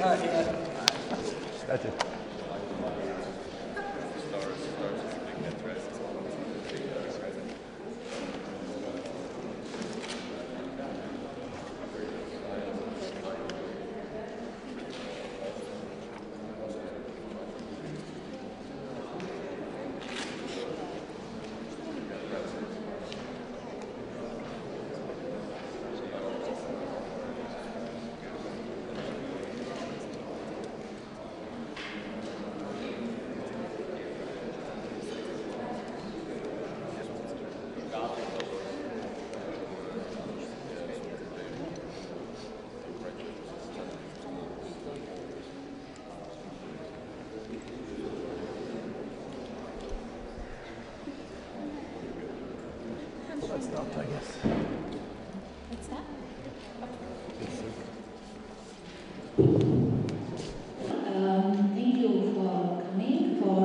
That's it. I guess. What's that? Thank you for coming, for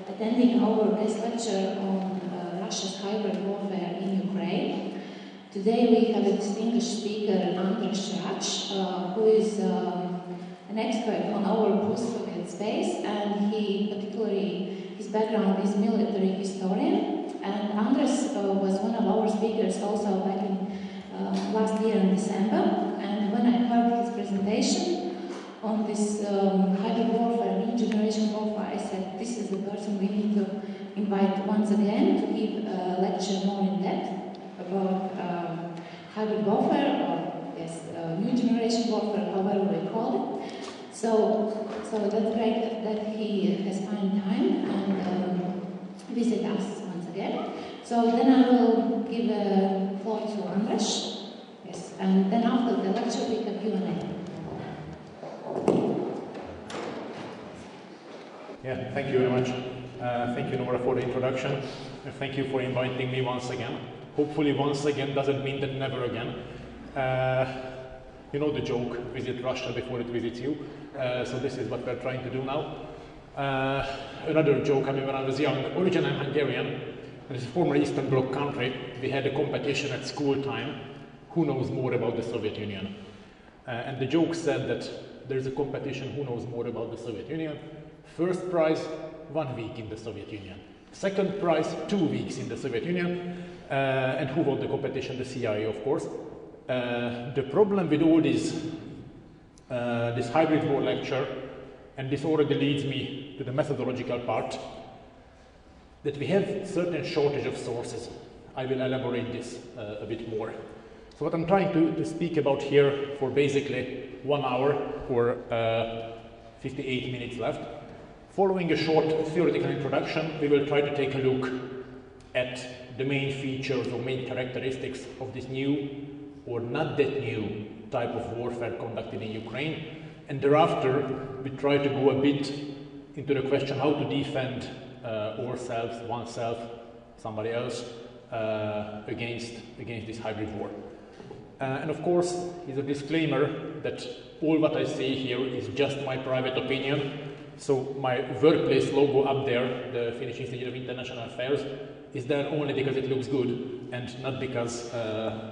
attending our guest lecture on Russia's hybrid warfare in Ukraine. Today we have a distinguished speaker, Andras Racz, who is an expert on our post-rocket space, and his background is military historian. And Andras was one of our speakers also back in last year in December. And when I heard his presentation on this hybrid warfare, new generation warfare, I said, this is the person we need to invite once again to give a lecture more in depth about hybrid warfare, or yes, new generation warfare, however we call it. So that's great that he has found time and visit us once again. So then I will give the floor to Andras. Yes, and then after the lecture we have Q&A. Yeah, thank you very much. Thank you, Nora, for the introduction. And thank you for inviting me once again. Hopefully once again doesn't mean that never again. You know the joke, visit Russia before it visits you. So this is what we're trying to do now. Another joke, I mean, when I was young, originally I'm Hungarian, and it's a former Eastern Bloc country. We had a competition at school time, who knows more about the Soviet Union. And the joke said that there's a competition, who knows more about the Soviet Union. First prize, 1 week in the Soviet Union. Second prize, 2 weeks in the Soviet Union. And who won the competition? The CIA, of course. The problem with all this hybrid war lecture, and this already leads me to the methodological part, that we have certain shortage of sources. I will elaborate this a bit more. So what I'm trying to speak about here for basically 1 hour or 58 minutes left. Following a short theoretical introduction, we will try to take a look at the main features or main characteristics of this new or not that new type of warfare conducted in Ukraine. And thereafter, we try to go a bit into the question how to defend ourselves, oneself, somebody else against this hybrid war. And of course, is a disclaimer that all what I say here is just my private opinion. So my workplace logo up there, the Finnish Institute of International Affairs, is there only because it looks good and not because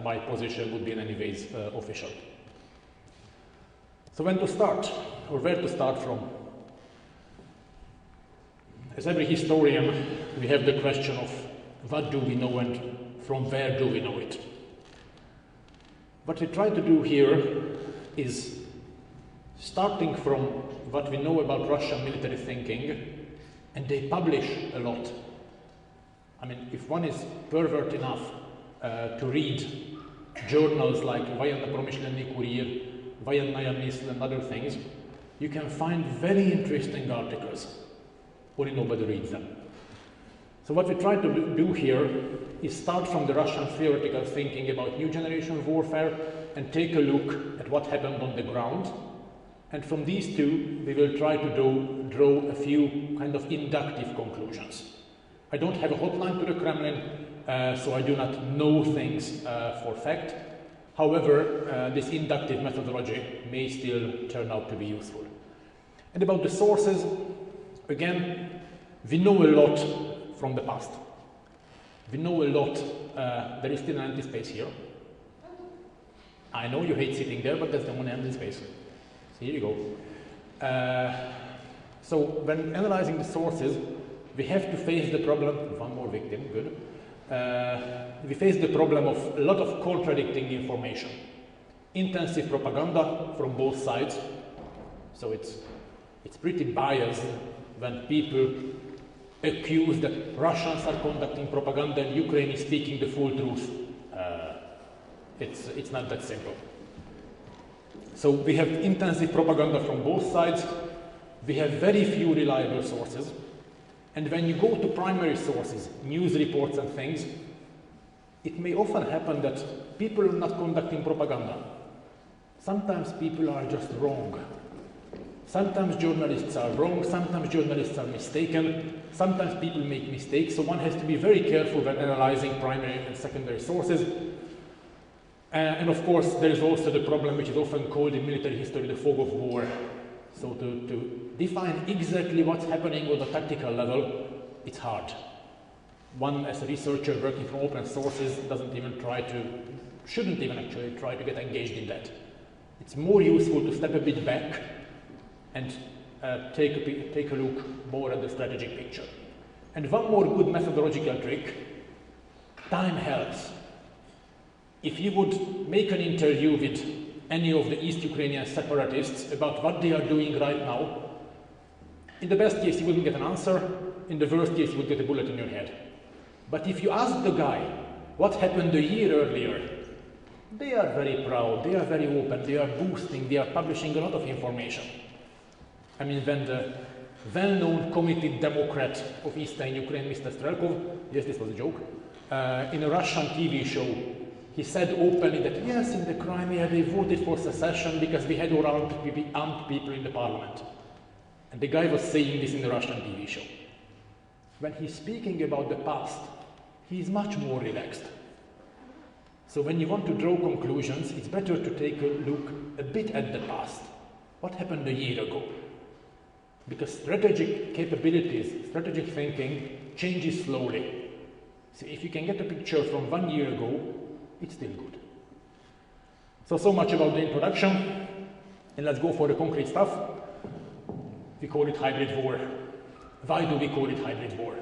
my position would be in any ways official. So when to start, or where to start from? As every historian, we have the question of what do we know and from where do we know it? What we try to do here is starting from what we know about Russian military thinking, and they publish a lot. I mean, if one is pervert enough to read journals like Военно-промышленный курьер, Военная мысль and other things, you can find very interesting articles, only nobody reads them. So what we try to do here is start from the Russian theoretical thinking about new generation warfare and take a look at what happened on the ground. And from these two, we will try to draw a few kind of inductive conclusions. I don't have a hotline to the Kremlin, so I do not know things for fact. However, this inductive methodology may still turn out to be useful. And about the sources, again, we know a lot from the past. We know a lot. There is still an empty space here. I know you hate sitting there, but that's the only empty space. So here you go. So when analyzing the sources, we have to face the problem, one more victim, good. We face the problem of a lot of contradicting information. Intensive propaganda from both sides. So it's pretty biased when people accuse that Russians are conducting propaganda and Ukraine is speaking the full truth. It's not that simple. So we have intensive propaganda from both sides. We have very few reliable sources. And when you go to primary sources, news reports and things, it may often happen that people are not conducting propaganda. Sometimes people are just wrong. Sometimes journalists are wrong, sometimes journalists are mistaken, sometimes people make mistakes, so one has to be very careful when analyzing primary and secondary sources. And of course, there is also the problem which is often called in military history the fog of war. So to define exactly what's happening on the tactical level, it's hard. One, as a researcher working from open sources, shouldn't even actually try to get engaged in that. It's more useful to step a bit back and take a look more at the strategic picture. And one more good methodological trick, time helps. If you would make an interview with any of the East Ukrainian separatists about what they are doing right now, in the best case you wouldn't get an answer, in the worst case you would get a bullet in your head. But if you ask the guy what happened a year earlier, they are very proud, they are very open, they are boosting, they are publishing a lot of information. I mean, when the well-known committed Democrat of Eastern Ukraine, Mr. Strelkov, yes, this was a joke, in a Russian TV show, he said openly that yes, in the Crimea they voted for secession because we had armed people in the parliament. And the guy was saying this in the Russian TV show. When he's speaking about the past, he's much more relaxed. So when you want to draw conclusions, it's better to take a look a bit at the past. What happened a year ago? Because strategic capabilities, strategic thinking changes slowly. So if you can get a picture from 1 year ago, it's still good. So much about the introduction, and let's go for the concrete stuff. We call it hybrid war. Why do we call it hybrid war?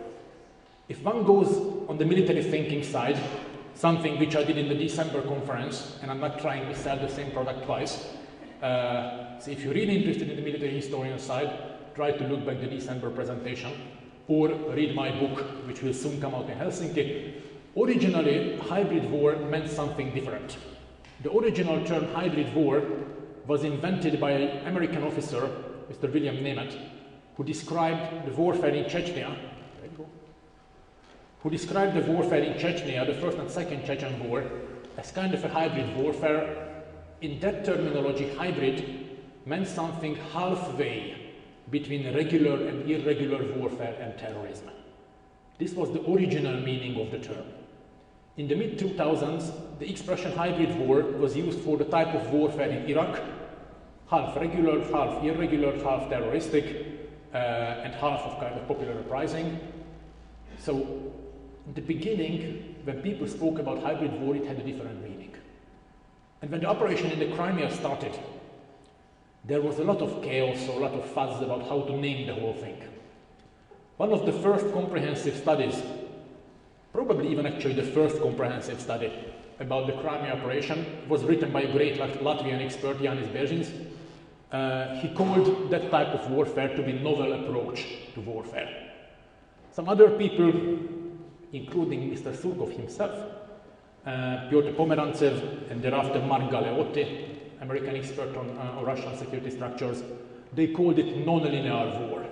If one goes on the military thinking side, something which I did in the December conference, and I'm not trying to sell the same product twice, so if you're really interested in the military historian side, try to look back the December presentation, or read my book, which will soon come out in Helsinki. Originally, hybrid war meant something different. The original term hybrid war was invented by an American officer, Mr. William Nemeth, who described the warfare in Chechnya. The First and Second Chechen War, as kind of a hybrid warfare. In that terminology, hybrid meant something halfway between regular and irregular warfare and terrorism. This was the original meaning of the term. In the mid-2000s, the expression hybrid war was used for the type of warfare in Iraq, half regular, half irregular, half terroristic, and half of kind of popular uprising. So, in the beginning, when people spoke about hybrid war, it had a different meaning. And when the operation in the Crimea started, there was a lot of chaos, or a lot of fuss about how to name the whole thing. One of the first comprehensive studies, probably even actually the first comprehensive study about the Crimea operation, was written by a great Latvian expert, Jānis Bērzins. He called that type of warfare to be novel approach to warfare. Some other people, including Mr. Surkov himself, Piotr Pomerantsev, and thereafter Mark Galeotti, American expert on Russian security structures, they called it non-linear war.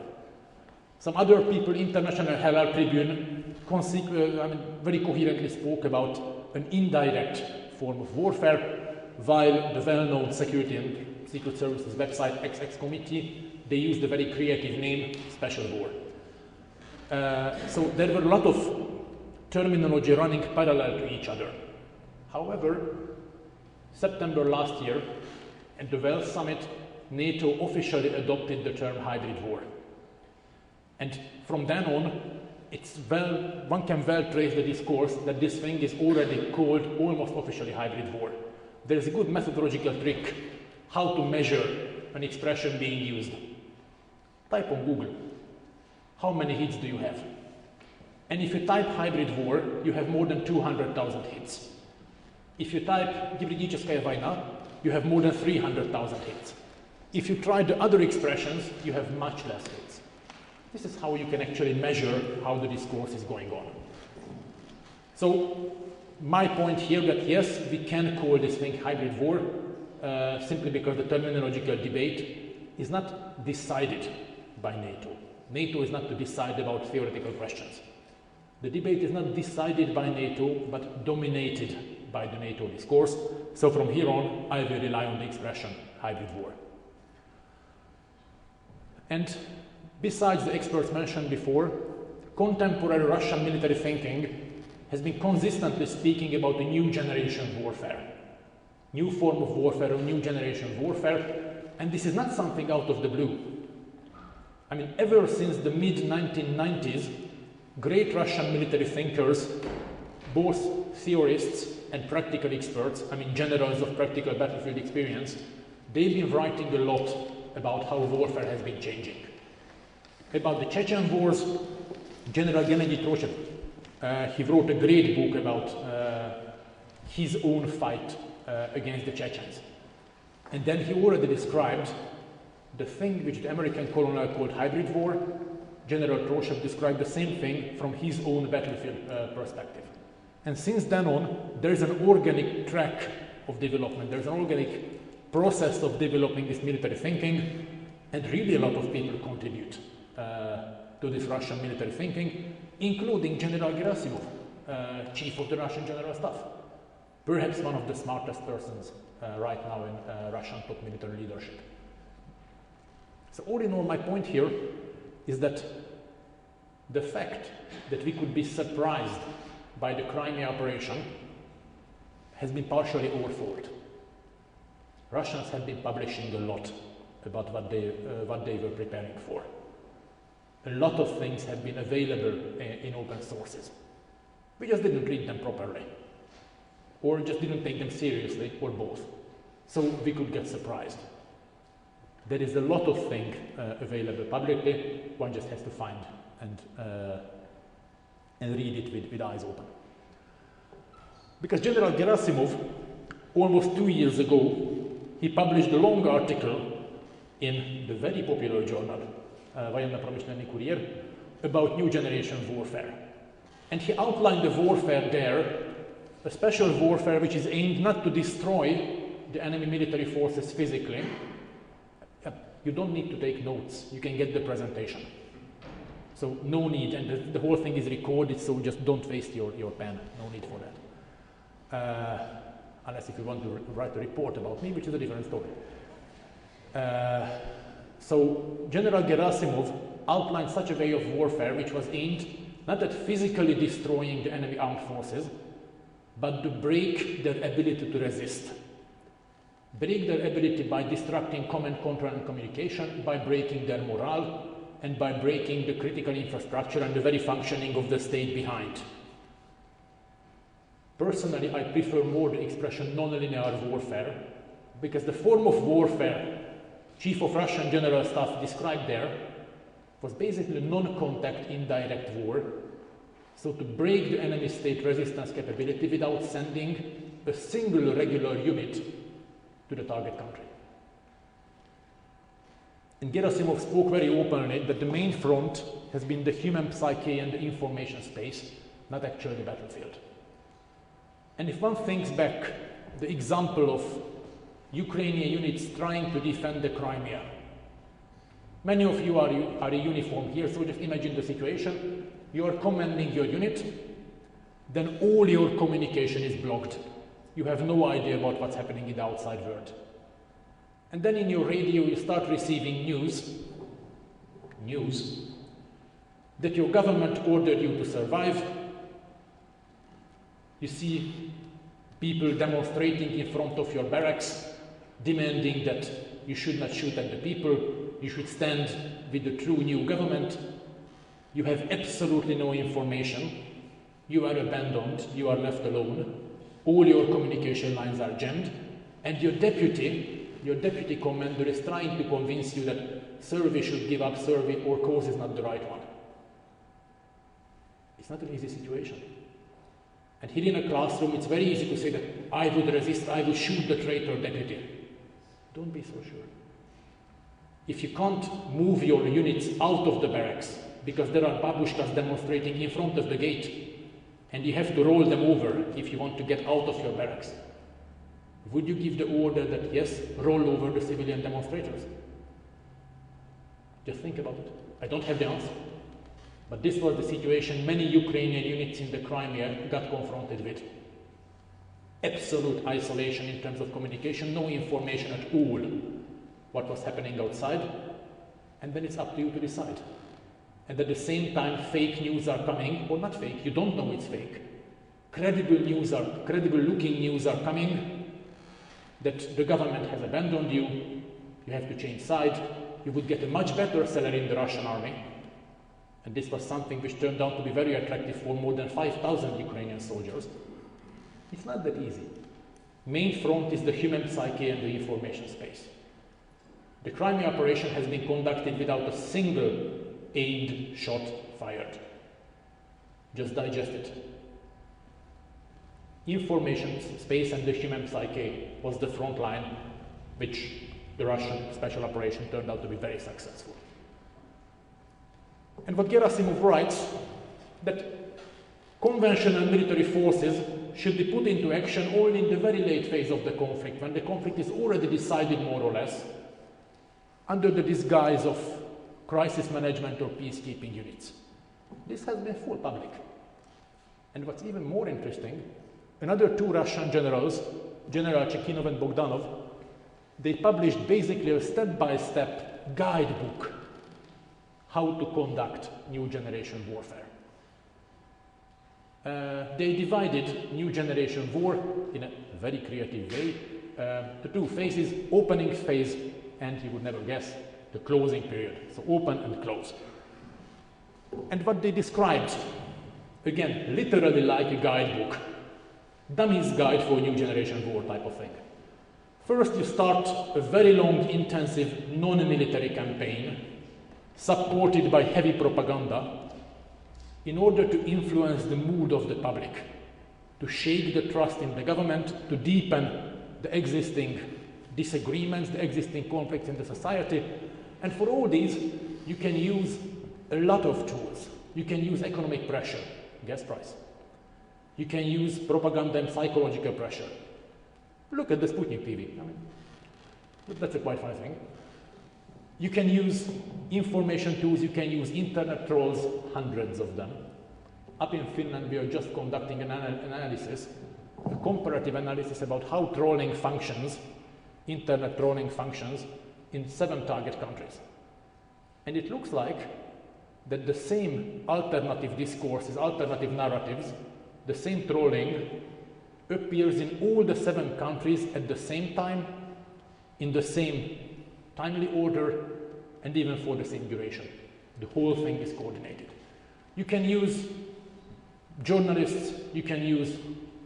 Some other people, International Herald Tribune, very coherently spoke about an indirect form of warfare, while the well-known security and secret services website XX Committee, they used a very creative name, Special War. So there were a lot of terminology running parallel to each other. However, September last year, at the Wales Summit, NATO officially adopted the term hybrid war. And from then on, one can well trace the discourse that this thing is already called almost officially hybrid war. There is a good methodological trick how to measure an expression being used. Type on Google, how many hits do you have? And if you type hybrid war, you have more than 200,000 hits. If you type hibrīdkarskая vājā, you have more than 300,000 hits. If you try the other expressions, you have much less hits. This is how you can actually measure how the discourse is going on. So my point here that yes, we can call this thing hybrid war, simply because the terminological debate is not decided by NATO. NATO is not to decide about theoretical questions. The debate is not decided by NATO, but dominated by the NATO discourse. So from here on, I will rely on the expression hybrid war. And besides the experts mentioned before, contemporary Russian military thinking has been consistently speaking about a new generation warfare, new form of warfare, or new generation warfare, and this is not something out of the blue. I mean, ever since the mid-1990s, great Russian military thinkers, both theorists and practical experts, I mean generals of practical battlefield experience, they've been writing a lot about how warfare has been changing. About the Chechen wars, General Gennady Trochev, he wrote a great book about his own fight against the Chechens. And then he already described the thing which the American colonel called hybrid war. General Trochev described the same thing from his own battlefield perspective. And since then on, there is an organic track of development. There's an organic process of developing this military thinking, and really a lot of people contribute to this Russian military thinking, including General Gerasimov, chief of the Russian General Staff, perhaps one of the smartest persons right now in Russian top military leadership. So all in all, my point here is that the fact that we could be surprised by the Crimea operation has been partially our fault. Russians have been publishing a lot about what they were preparing for. A lot of things have been available in open sources. We just didn't read them properly, or just didn't take them seriously, or both. So we could get surprised. There is a lot of things available publicly. One just has to find and read it with eyes open. Because General Gerasimov, almost 2 years ago, he published a long article in the very popular journal, Военно-промышленный курьер, about new generation warfare. And he outlined the warfare there, a special warfare which is aimed not to destroy the enemy military forces physically. You don't need to take notes, you can get the presentation. So no need, and the whole thing is recorded, so just don't waste your pen, no need for that. Unless if you want to write a report about me, which is a different story. So General Gerasimov outlined such a way of warfare which was aimed not at physically destroying the enemy armed forces, but to break their ability to resist. Break their ability by disrupting command, control and communication, by breaking their morale, and by breaking the critical infrastructure and the very functioning of the state behind. Personally, I prefer more the expression non-linear warfare, because the form of warfare Chief of Russian General Staff described there was basically non-contact indirect war, so to break the enemy state resistance capability without sending a single regular unit to the target country. And Gerasimov spoke very openly that the main front has been the human psyche and the information space, not actually the battlefield. And if one thinks back, the example of Ukrainian units trying to defend the Crimea. Many of you are in uniform here, so just imagine the situation. You are commanding your unit, then all your communication is blocked. You have no idea about what's happening in the outside world. And then in your radio you start receiving news that your government ordered you to survive. You see people demonstrating in front of your barracks, demanding that you should not shoot at the people, you should stand with the true new government. You have absolutely no information. You are abandoned, you are left alone. All your communication lines are jammed, and your deputy your deputy commander is trying to convince you that service should give up service or cause is not the right one. It's not an easy situation. And here in a classroom, it's very easy to say that I would resist, I will shoot the traitor deputy. Don't be so sure. If you can't move your units out of the barracks because there are babushkas demonstrating in front of the gate and you have to roll them over if you want to get out of your barracks, would you give the order that yes, roll over the civilian demonstrators? Just think about it. I don't have the answer. But this was the situation many Ukrainian units in the Crimea got confronted with. Absolute isolation in terms of communication, no information at all what was happening outside, and then it's up to you to decide. And at the same time, fake news are coming, or not fake, you don't know it's fake. Credible looking news are coming that the government has abandoned you, you have to change side, you would get a much better salary in the Russian army. And this was something which turned out to be very attractive for more than 5,000 Ukrainian soldiers. It's not that easy. Main front is the human psyche and the information space. The Crimea operation has been conducted without a single aimed shot fired. Just digest it. Information space and the human psyche was the front line, which the Russian special operation turned out to be very successful. And what Gerasimov writes, that conventional military forces should be put into action only in the very late phase of the conflict, when the conflict is already decided more or less, under the disguise of crisis management or peacekeeping units. This has been full public. And what's even more interesting, another two Russian generals, General Chekhinov and Bogdanov, they published basically a step-by-step guidebook how to conduct new generation warfare. They divided new generation war in a very creative way to two phases, opening phase and, you would never guess, the closing period. So open and close. And what they described, again, literally like a guidebook, dummy's guide for new generation war type of thing. First, you start a very long, intensive, non-military campaign supported by heavy propaganda in order to influence the mood of the public, to shake the trust in the government, to deepen the existing disagreements, the existing conflicts in the society. And for all these, you can use a lot of tools. You can use economic pressure, gas price. You can use propaganda and psychological pressure. Look at the Sputnik TV. I mean, that's a quite funny thing. You can use information tools, you can use internet trolls, hundreds of them. Up in Finland, we are just conducting an analysis, a comparative analysis about how trolling functions, internet trolling functions, in 7 target countries. And it looks like that the same alternative discourses, alternative narratives, the same trolling appears in all the 7 countries at the same time, in the same timely order, and even for the same duration. The whole thing is coordinated. You can use journalists, you can use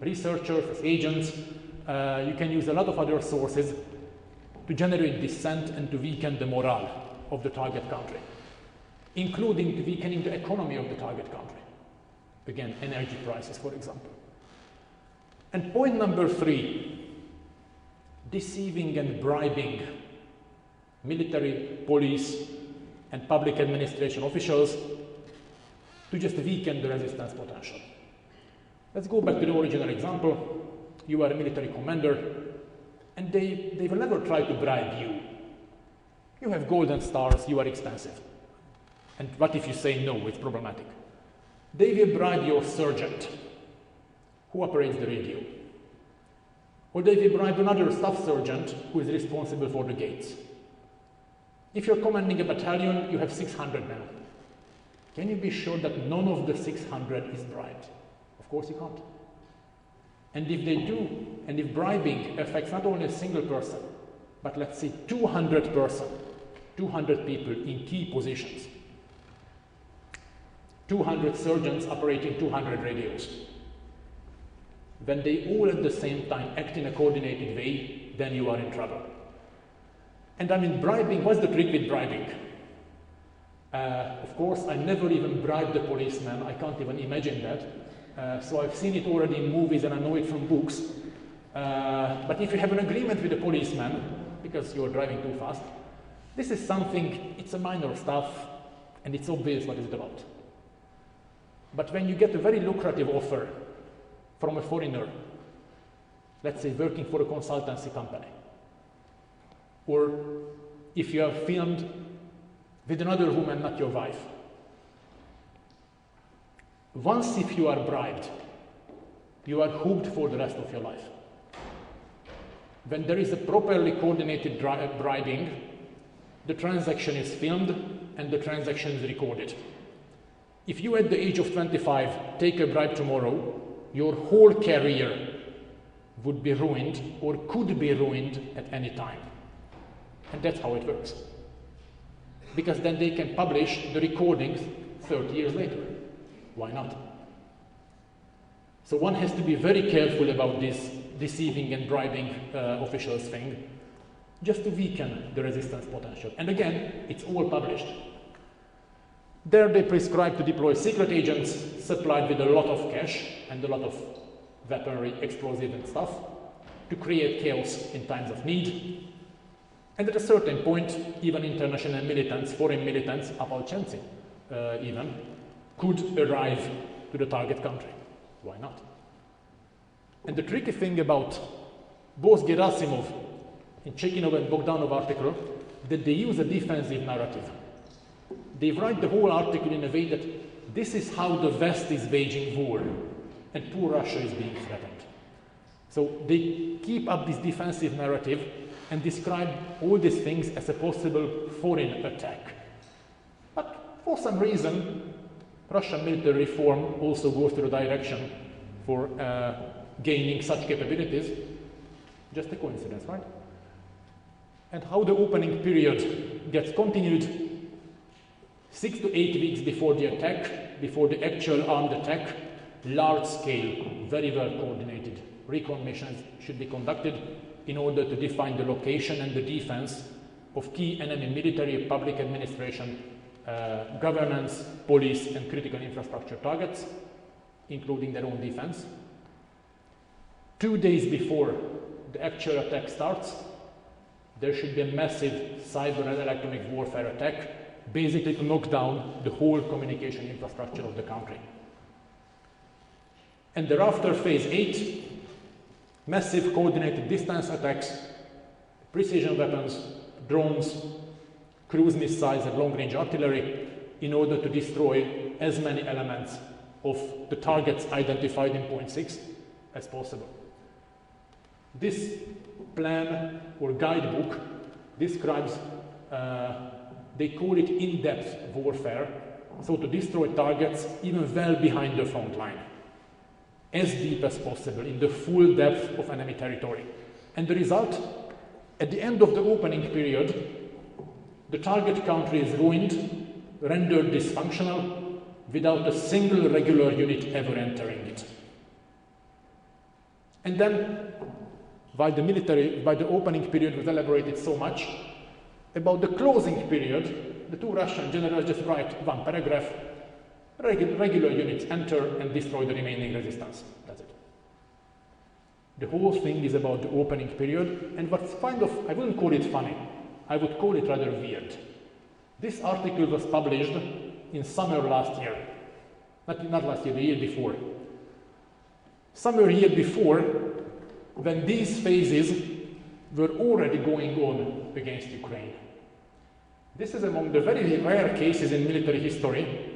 researchers as agents, you can use a lot of other sources to generate dissent and to weaken the morale of the target country, including to weakening the economy of the target country. Again, energy prices, for example. And point number 3, deceiving and bribing military, police, and public administration officials to just weaken the resistance potential. Let's go back to the original example. You are a military commander, and they will never try to bribe you. You have golden stars, you are expensive. And what if you say no, it's problematic? They will bribe your sergeant, who operates the radio. Or they will bribe another staff sergeant, who is responsible for the gates. If you're commanding a battalion, you have 600 men. Can you be sure that none of the 600 is bribed? Of course you can't. And if they do, and if bribing affects not only a single person, but let's say 200 people in key positions, 200 surgeons operating 200 radios, when they all at the same time act in a coordinated way, then you are in trouble. And I mean, bribing, what's the trick with bribing? Of course, I never even bribed the policeman. I can't even imagine that. So I've seen it already in movies and I know it from books. But if you have an agreement with the policeman, because you're driving too fast, this is something, it's a minor stuff, and it's obvious what it's about. But when you get a very lucrative offer from a foreigner, let's say working for a consultancy company, or if you are filmed with another woman, not your wife, once if you are bribed, you are hooked for the rest of your life. When there is a properly coordinated bribing, the transaction is filmed and the transaction is recorded. If you at the age of 25 take a bribe tomorrow, your whole career would be ruined or could be ruined at any time. And that's how it works. Because then they can publish the recordings 30 years later. Why not? So one has to be very careful about this deceiving and bribing officials thing, just to weaken the resistance potential. And again, it's all published. There they prescribe to deploy secret agents supplied with a lot of cash and a lot of weaponry, explosive and stuff, to create chaos in times of need. And at a certain point, even international militants, foreign militants, opolčenci even, could arrive to the target country. Why not? And the tricky thing about both Gerasimov in Chekhinov and Bogdanov article, that they use a defensive narrative. They write the whole article in a way that this is how the West is waging war and poor Russia is being threatened. So they keep up this defensive narrative and describe all these things as a possible foreign attack. But for some reason, Russian military reform also goes to the direction for gaining such capabilities. Just a coincidence, right? And how the opening period gets continued 6 to 8 weeks before the attack, before the actual armed attack, large scale, very well coordinated recon missions should be conducted in order to define the location and the defense of key enemy military, public administration, governance, police and critical infrastructure targets, including their own defense. 2 days before the actual attack starts, there should be a massive cyber and electronic warfare attack, basically to knock down the whole communication infrastructure of the country. And thereafter, phase 8, massive coordinated distance attacks, precision weapons, drones, cruise missiles and long-range artillery in order to destroy as many elements of the targets identified in point 6 as possible. This plan or guidebook describes, they call it in-depth warfare, so to destroy targets even well behind the front line, as deep as possible in the full depth of enemy territory. And the result, at the end of the opening period, the target country is ruined, rendered dysfunctional, without a single regular unit ever entering it. And then, while the opening period was elaborated so much, about the closing period, the two Russian generals just write one paragraph, regular units enter and destroy the remaining resistance. That's it. The whole thing is about the opening period, and what's kind of, I wouldn't call it funny, I would call it rather weird. This article was published in summer last year. Not last year, the year before. Summer year before, when these phases were already going on against Ukraine. This is among the very rare cases in military history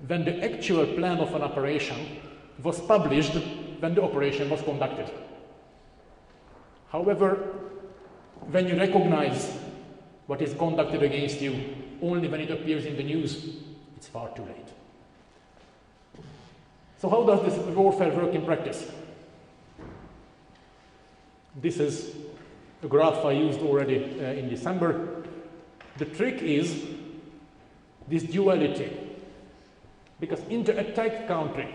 when the actual plan of an operation was published when the operation was conducted. However, when you recognize what is conducted against you only when it appears in the news, it's far too late. So how does this warfare work in practice? This is a graph I used already in December. The trick is this duality. Because in the attacked country,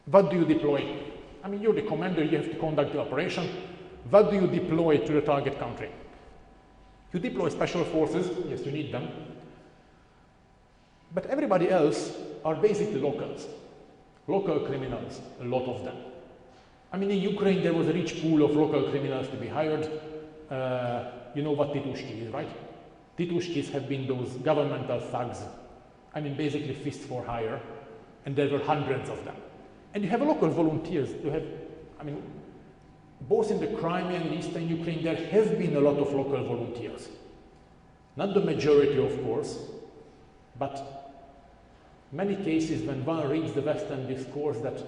what do you deploy? I mean, you're the commander, you have to conduct the operation. What do you deploy to the target country? You deploy special forces, yes, you need them, but everybody else are basically locals, local criminals, a lot of them. I mean, in Ukraine there was a rich pool of local criminals to be hired. You know what titushki is, right? Titushkis have been those governmental thugs, I mean basically fists for hire, and there were hundreds of them. And you have local volunteers. You have, I mean, both in the Crimea and Eastern Ukraine, there have been a lot of local volunteers. Not the majority, of course, but many cases when one reads the Western discourse that,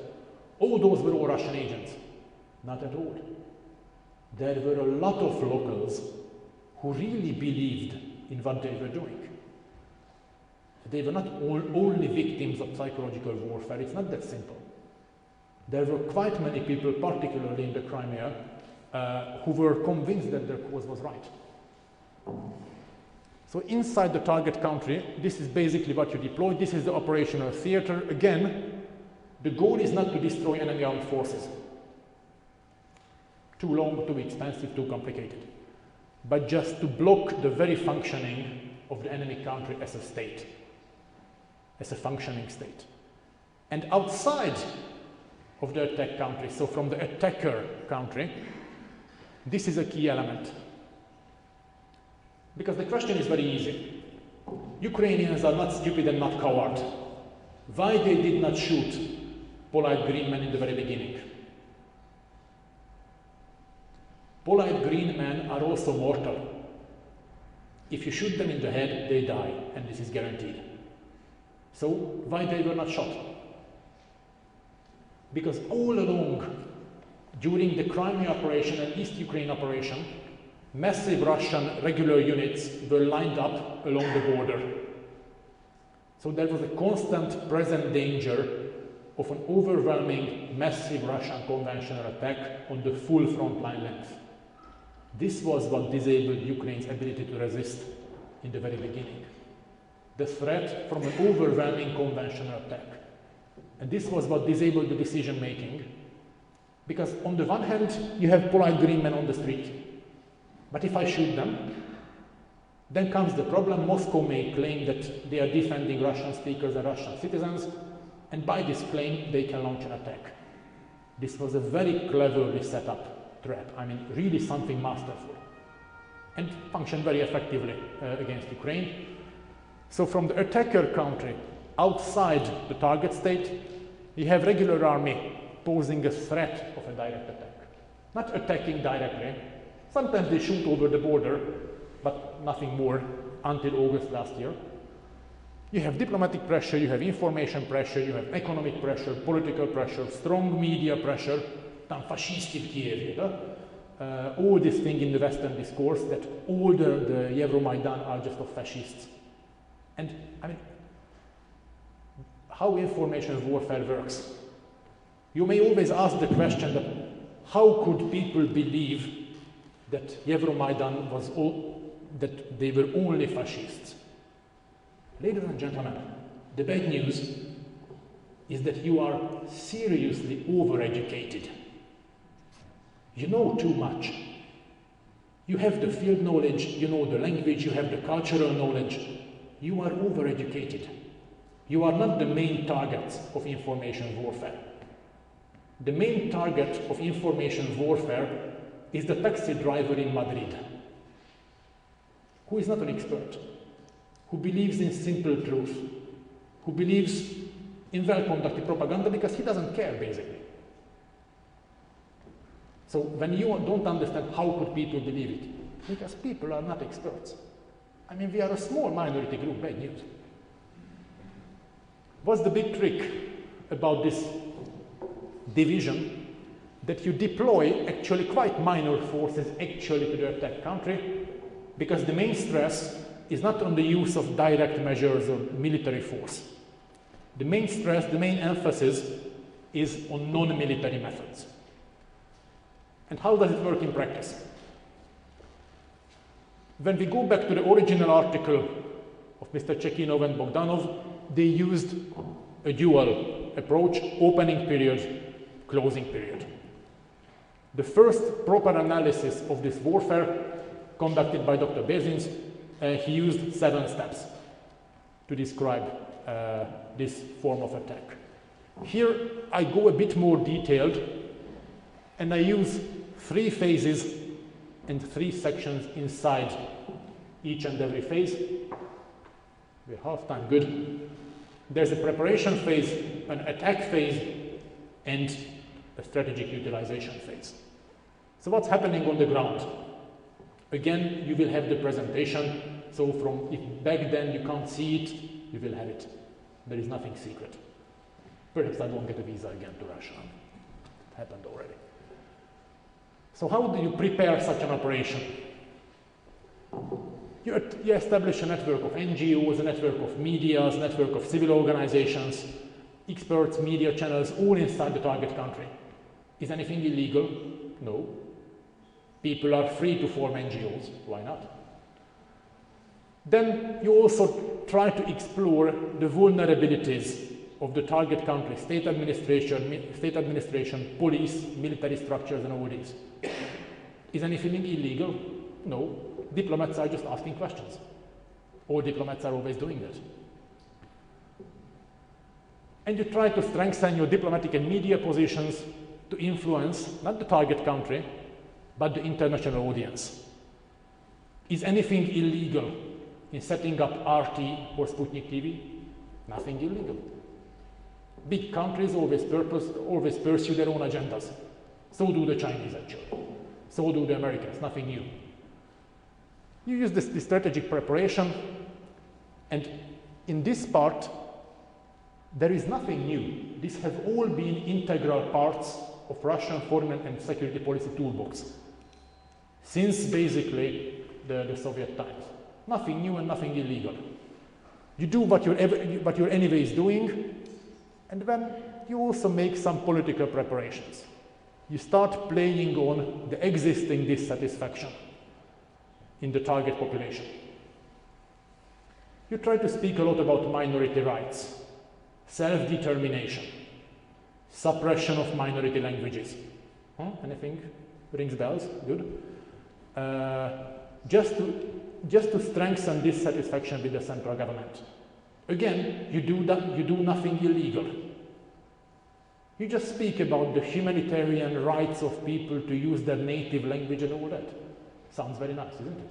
oh, those were all Russian agents. Not at all. There were a lot of locals who really believed in what they were doing. They were not only victims of psychological warfare. It's not that simple. There were quite many people, particularly in the Crimea, who were convinced that their cause was right. So inside the target country, this is basically what you deploy. This is the operational theater. Again, the goal is not to destroy enemy armed forces. Too long, too expensive, too complicated. But just to block the very functioning of the enemy country as a state, as a functioning state. And outside of the attack country, so from the attacker country, this is a key element. Because the question is very easy. Ukrainians are not stupid and not coward. Why they did not shoot polite green men in the very beginning? Polite green men are also mortal. If you shoot them in the head, they die, and this is guaranteed. So why they were not shot? Because all along, during the Crimea operation and East Ukraine operation, massive Russian regular units were lined up along the border. So there was a constant present danger of an overwhelming, massive Russian conventional attack on the full front line length. This was what disabled Ukraine's ability to resist in the very beginning. The threat from an overwhelming conventional attack. And this was what disabled the decision making. Because on the one hand, you have polite green men on the street. But if I shoot them, then comes the problem. Moscow may claim that they are defending Russian speakers and Russian citizens, and by this claim, they can launch an attack. This was a very cleverly set up trap. I mean, really something masterful. And functioned very effectively against Ukraine. So from the attacker country, outside the target state, you have regular army posing a threat of a direct attack. Not attacking directly. Sometimes they shoot over the border, but nothing more until August last year. You have diplomatic pressure, you have information pressure, you have economic pressure, political pressure, strong media pressure, tam fascisti v Kiev, all this thing in the Western discourse that all the Euromaidan are just of fascists. And I mean, how information warfare works. You may always ask the question that how could people believe that Euromaidan was that they were only fascists? Ladies and gentlemen, the bad news is that you are seriously overeducated. You know too much. You have the field knowledge, you know the language, you have the cultural knowledge. You are overeducated. You are not the main targets of information warfare. The main target of information warfare is the taxi driver in Madrid, who is not an expert, who believes in simple truth, who believes in well-conducted propaganda because he doesn't care, basically. So when you don't understand how could people believe it, because people are not experts. I mean, we are a small minority group, bad news. What's the big trick about this division? That you deploy actually quite minor forces actually to the attack country, because the main stress is not on the use of direct measures or military force. The main stress, the main emphasis is on non-military methods. And how does it work in practice? When we go back to the original article of Mr. Chekhinov and Bogdanov, they used a dual approach, opening period, closing period. The first proper analysis of this warfare conducted by Dr. Bezins, he used 7 steps to describe this form of attack. Here I go a bit more detailed, and I use 3 phases and 3 sections inside each and every phase. We're half time, good. There's a preparation phase, an attack phase, and a strategic utilization phase. So what's happening on the ground? Again, you will have the presentation. So if back then you can't see it, you will have it. There is nothing secret. Perhaps I won't get a visa again to Russia. It happened already. So how do you prepare such an operation? You establish a network of NGOs, a network of medias, a network of civil organizations, experts, media channels, all inside the target country. Is anything illegal? No. People are free to form NGOs. Why not? Then you also try to explore the vulnerabilities of the target country, state administration, police, military structures, and all these. Is anything illegal? No. Diplomats are just asking questions. All diplomats are always doing that. And you try to strengthen your diplomatic and media positions to influence not the target country, but the international audience. Is anything illegal in setting up RT or Sputnik TV? Nothing illegal. Big countries always pursue their own agendas. So do the Chinese, actually. So do the Americans, nothing new. You use this strategic preparation, and in this part, there is nothing new. These have all been integral parts of Russian foreign and security policy toolbox since basically the Soviet times. Nothing new and nothing illegal. You do what you're anyways doing, and then you also make some political preparations. You start playing on the existing dissatisfaction in the target population. You try to speak a lot about minority rights, self-determination, suppression of minority languages. Anything rings bells? Good. Just to strengthen dissatisfaction with the central government. Again, you do nothing illegal. You just speak about the humanitarian rights of people to use their native language and all that. Sounds very nice, isn't it?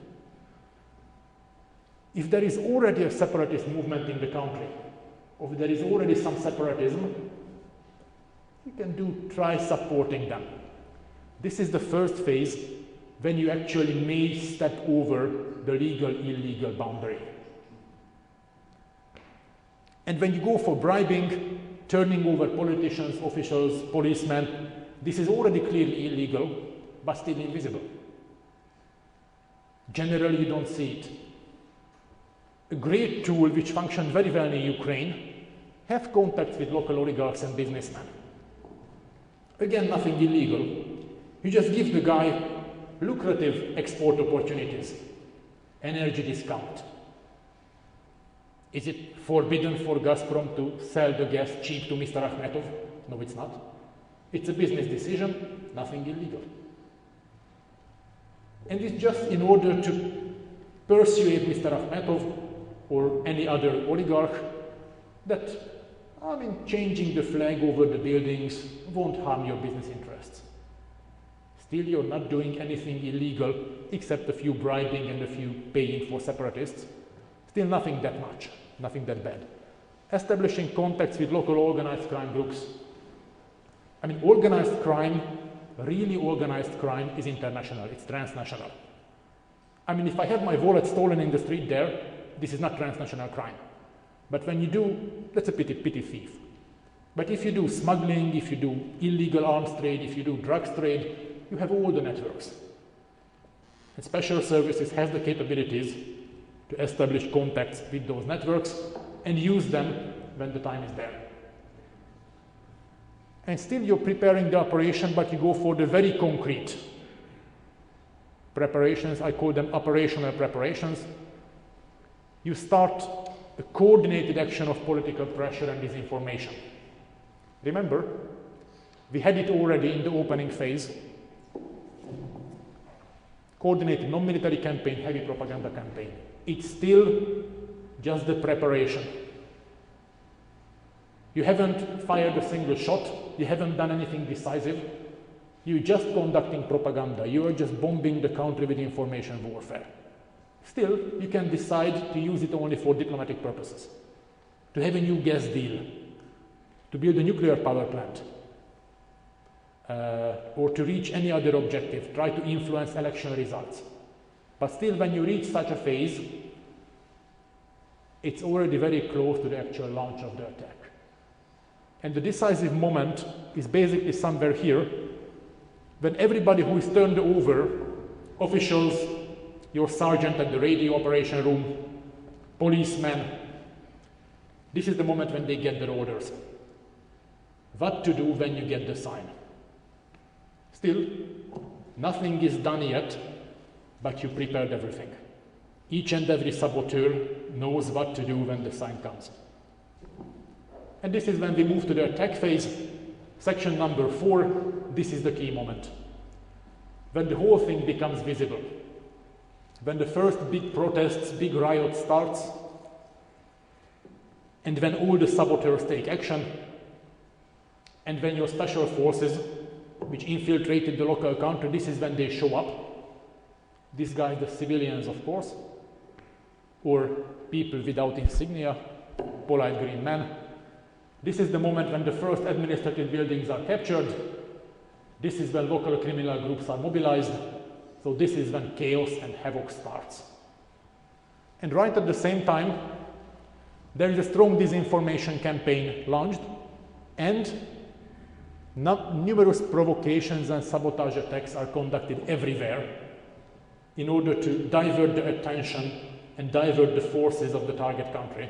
If there is already a separatist movement in the country, or if there is already some separatism, you can try supporting them. This is the first phase when you actually may step over the legal-illegal boundary. And when you go for bribing, turning over politicians, officials, policemen, this is already clearly illegal, but still invisible. Generally, you don't see it. A great tool which functioned very well in Ukraine, have contacts with local oligarchs and businessmen. Again, nothing illegal. You just give the guy lucrative export opportunities, energy discount. Is it forbidden for Gazprom to sell the gas cheap to Mr. Akhmetov? No, it's not. It's a business decision, nothing illegal. And it's just in order to persuade Mr. Akhmetov or any other oligarch that, changing the flag over the buildings won't harm your business interests. Still, you're not doing anything illegal except a few bribing and a few paying for separatists. Still nothing that much, nothing that bad. Establishing contacts with local organized crime groups. Organized crime, really organized crime is international, it's transnational. If I have my wallet stolen in the street there, this is not transnational crime. But when you do, that's a petty thief. But if you do smuggling, if you do illegal arms trade, if you do drugs trade, you have all the networks. And special services have the capabilities to establish contacts with those networks and use them when the time is there. And still you're preparing the operation, but you go for the very concrete preparations. I call them operational preparations. You start a coordinated action of political pressure and disinformation. Remember, we had it already in the opening phase. coordinated non-military campaign, heavy propaganda campaign. It's still just the preparation. You haven't fired a single shot, you haven't done anything decisive, you're just conducting propaganda, you are just bombing the country with information warfare. Still, you can decide to use it only for diplomatic purposes, to have a new gas deal, to build a nuclear power plant, or to reach any other objective, try to influence election results. But still, when you reach such a phase, it's already very close to the actual launch of the attack. And the decisive moment is basically somewhere here, when everybody who is turned over, officials, your sergeant at the radio operation room, policemen, this is the moment when they get their orders. What to do when you get the sign. Still, nothing is done yet, but you prepared everything. Each and every saboteur knows what to do when the sign comes. And this is when we move to the attack phase. Section number 4, this is the key moment. When the whole thing becomes visible. When the first big protests, big riot starts, and when all the saboteurs take action, and when your special forces, which infiltrated the local country, this is when they show up. These guys, the civilians, of course, or people without insignia, polite green men. This is the moment when the first administrative buildings are captured. This is when local criminal groups are mobilized. So this is when chaos and havoc starts. And right at the same time, there is a strong disinformation campaign launched, and numerous provocations and sabotage attacks are conducted everywhere in order to divert the attention and divert the forces of the target country,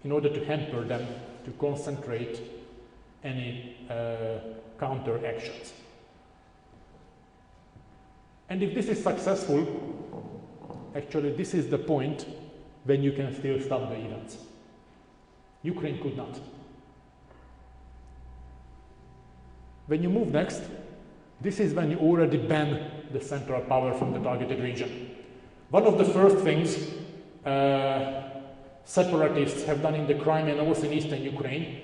in order to hamper them to concentrate any counter actions. And if this is successful, actually this is the point when you can still stop the events. Ukraine could not. When you move next, this is when you already ban the central power from the targeted region. One of the first things separatists have done in the Crimea and also in eastern Ukraine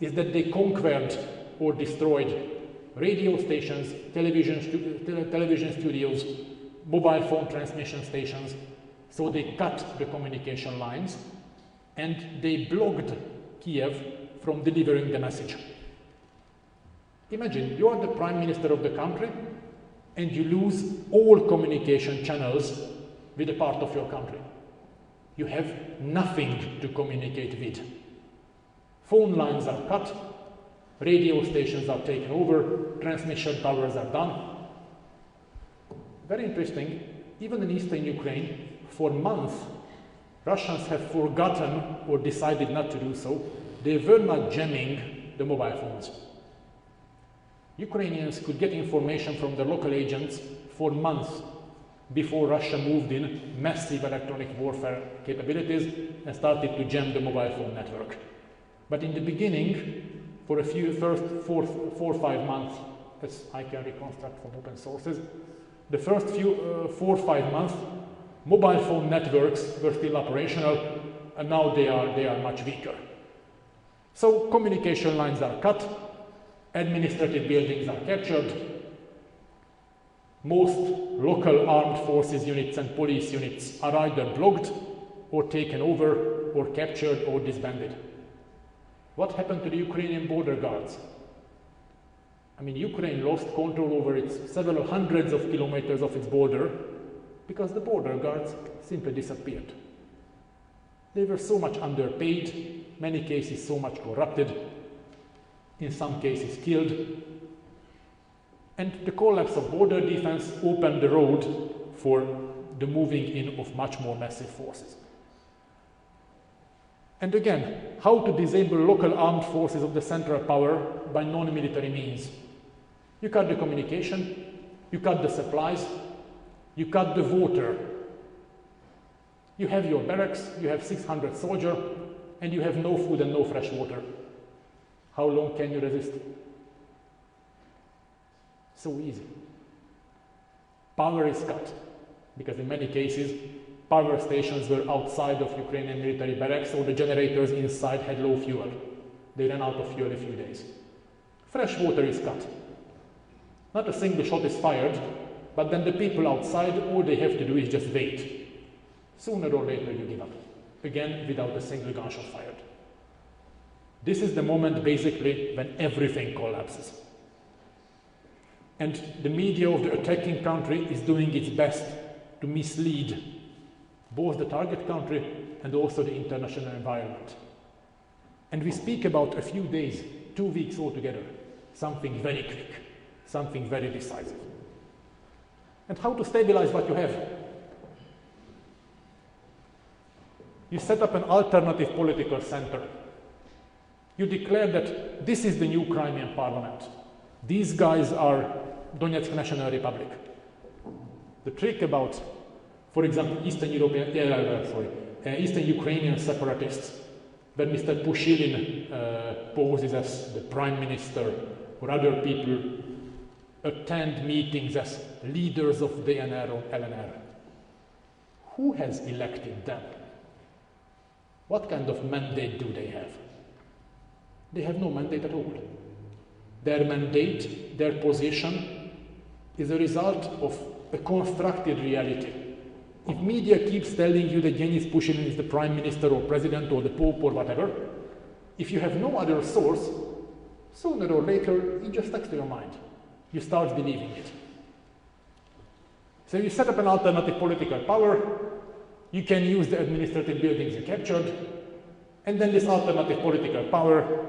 is that they conquered or destroyed radio stations, television studios, mobile phone transmission stations. So they cut the communication lines and they blocked Kiev from delivering the message. Imagine you are the prime minister of the country and you lose all communication channels with a part of your country. You have nothing to communicate with. Phone lines are cut, radio stations are taken over, transmission towers are done. Very interesting, even in eastern Ukraine, for months, Russians have forgotten or decided not to do so. They were not jamming the mobile phones. Ukrainians could get information from their local agents for months before Russia moved in massive electronic warfare capabilities and started to jam the mobile phone network. But in the beginning, for a few first 4 or 5 months, as I can reconstruct from open sources, the first 4 or 5 months, mobile phone networks were still operational, and now they are much weaker. So communication lines are cut, administrative buildings are captured, most local armed forces units and police units are either blocked or taken over or captured or disbanded. What happened to the Ukrainian border guards? I mean, Ukraine lost control over its several hundreds of kilometers of its border because the border guards simply disappeared. They were so much underpaid, many cases so much corrupted, in some cases killed. And the collapse of border defense opened the road for the moving in of much more massive forces. And again, how to disable local armed forces of the central power by non-military means. You cut the communication, you cut the supplies, you cut the water. You have your barracks, you have 600 soldiers, and you have no food and no fresh water. How long can you resist? So easy. Power is cut. because in many cases, power stations were outside of Ukrainian military barracks, or the generators inside had low fuel. They ran out of fuel in a few days. Fresh water is cut. Not a single shot is fired, but then the people outside, all they have to do is just wait. Sooner or later you give up. Again, without a single gunshot fired. This is the moment basically when everything collapses. And the media of the attacking country is doing its best to mislead both the target country and also the international environment. And we speak about a few days, 2 weeks altogether, something very quick, something very decisive. And how to stabilize what you have? You set up an alternative political center. You declare that this is the new Crimean parliament. These guys are Donetsk National Republic. The trick about, for example, Eastern Ukrainian separatists, when Mr. Pushilin poses as the prime minister, or other people attend meetings as leaders of DNR or LNR. Who has elected them? What kind of mandate do they have? They have no mandate at all. Their mandate, their position, is a result of a constructed reality. If media keeps telling you that Denis Pushilin is the prime minister or president or the pope or whatever, if you have no other source, sooner or later it just sticks to your mind. You start believing it. So you set up an alternative political power, you can use the administrative buildings you captured, and then this alternative political power,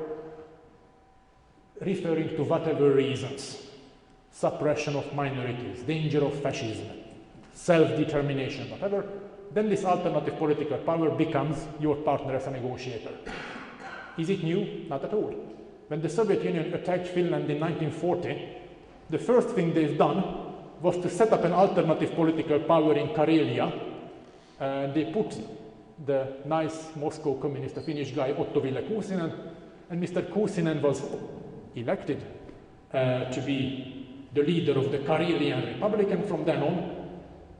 referring to whatever reasons, suppression of minorities, danger of fascism, self-determination, whatever, then this alternative political power becomes your partner as a negotiator. Is it new? Not at all. When the Soviet Union attacked Finland in 1940, the first thing they've done was to set up an alternative political power in Karelia. They put the nice Moscow communist, the Finnish guy Otto Ville Kuusinen, and Mr. Kuusinen was elected to be the leader of the Karelian Republic, and from then on,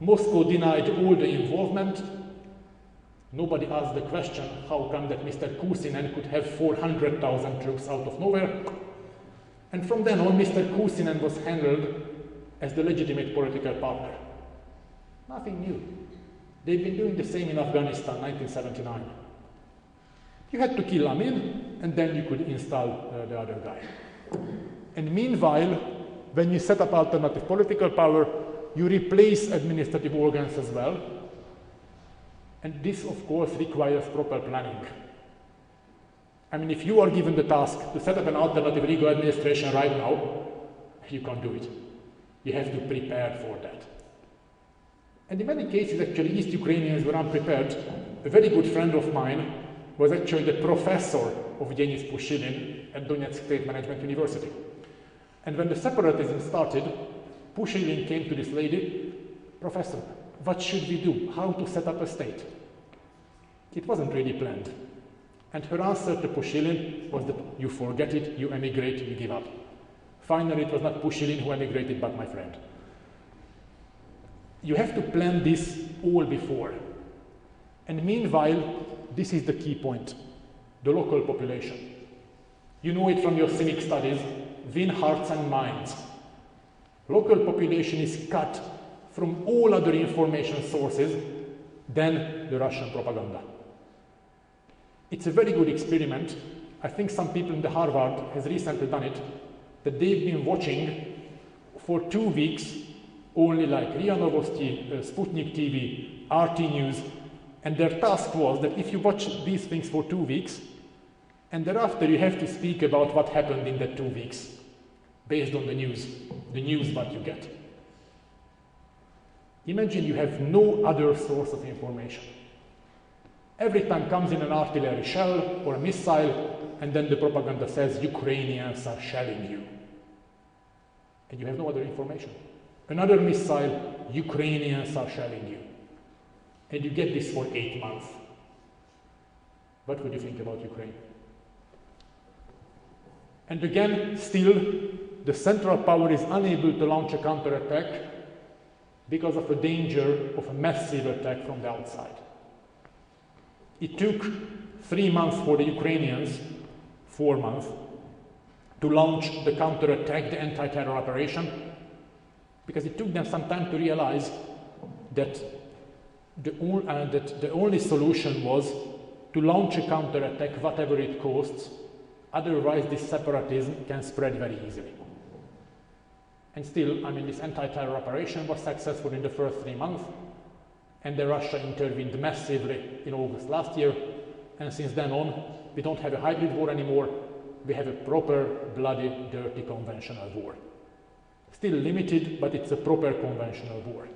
Moscow denied all the involvement. Nobody asked the question, how come that Mr. Kuusinen could have 400,000 troops out of nowhere? And from then on, Mr. Kuusinen was handled as the legitimate political partner. Nothing new. They've been doing the same in Afghanistan, 1979. You had to kill Amin, and then you could install the other guy. And meanwhile, when you set up alternative political power, you replace administrative organs as well. And this, of course, requires proper planning. I mean, if you are given the task to set up an alternative legal administration right now, you can't do it. You have to prepare for that. And in many cases, actually, East Ukrainians were unprepared. A very good friend of mine was actually the professor of Denis Pushilin at Donetsk State Management University. And when the separatism started, Pushilin came to this lady, "Professor, what should we do? How to set up a state?" It wasn't really planned. And her answer to Pushilin was that you forget it, you emigrate, you give up. Finally, it was not Pushilin who emigrated, but my friend. You have to plan this all before. And meanwhile, this is the key point, the local population. You know it from your civic studies, win hearts and minds. Local population is cut from all other information sources than the Russian propaganda. It's a very good experiment. I think some people in the Harvard has recently done it, that they've been watching for 2 weeks only like RIA Novosti, Sputnik TV, RT News, and their task was that if you watch these things for 2 weeks, and thereafter you have to speak about what happened in that 2 weeks, based on the news what you get. Imagine you have no other source of information. Every time comes in an artillery shell or a missile, and then the propaganda says Ukrainians are shelling you. And you have no other information. Another missile, Ukrainians are shelling you. And you get this for 8 months. What would you think about Ukraine? And again, still, the central power is unable to launch a counterattack because of the danger of a massive attack from the outside. It took 3 months for the Ukrainians, 4 months, to launch the counterattack, the anti-terror operation, because it took them some time to realize that the only solution was to launch a counterattack, whatever it costs, otherwise this separatism can spread very easily. And still, I mean, this anti-terror operation was successful in the first 3 months, and then Russia intervened massively in August last year, and since then on, we don't have a hybrid war anymore, we have a proper, bloody, dirty, conventional war. Still limited, but it's a proper conventional war.